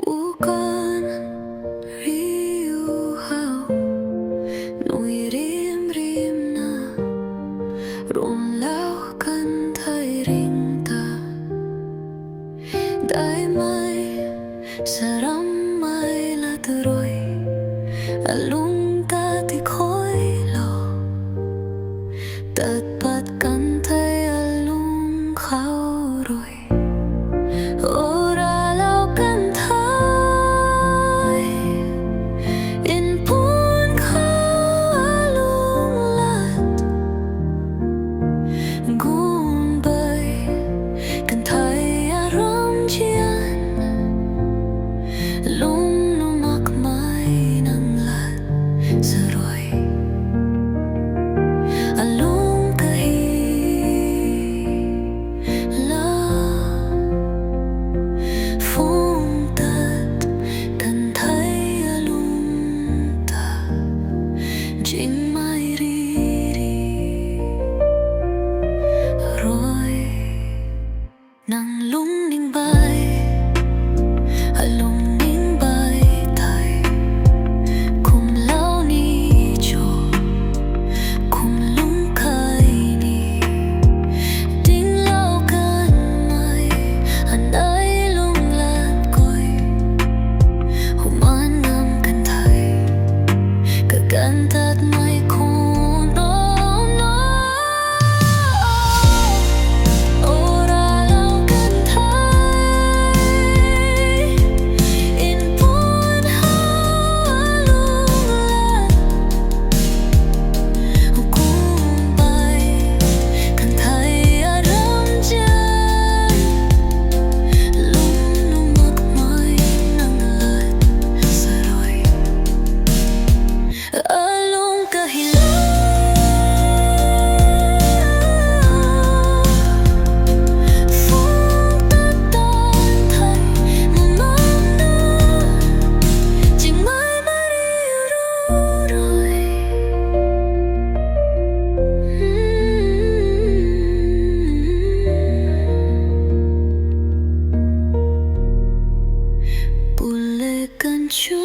Bukan riuhaw nung irim-rim na Ronglaw kantay ringta Dai may saramay laturoy Alung tatikoy lo Tatpat kantay alung kauroy Oralaw kantay Inpun ka alung lat Gumbay kantay aram jian Lung lumakmay ng lat saroy Alung kahila Phung tat kantay alung ta Jing mai riri Roy Nang lung ning bay Alung ning bay tay Kum lao ni jo Kum lung kai ni Ding lao kan mai Anay lung lat koy Humanam kan tay Kagantat may kuno no Oralaw kan tay Inpun halung lat Hukumbay kan tay aram jian Lung lumakmay ng lat saroy Alung kahila Phung tatantay mamamna Jing mai mariururoy Bule kan chu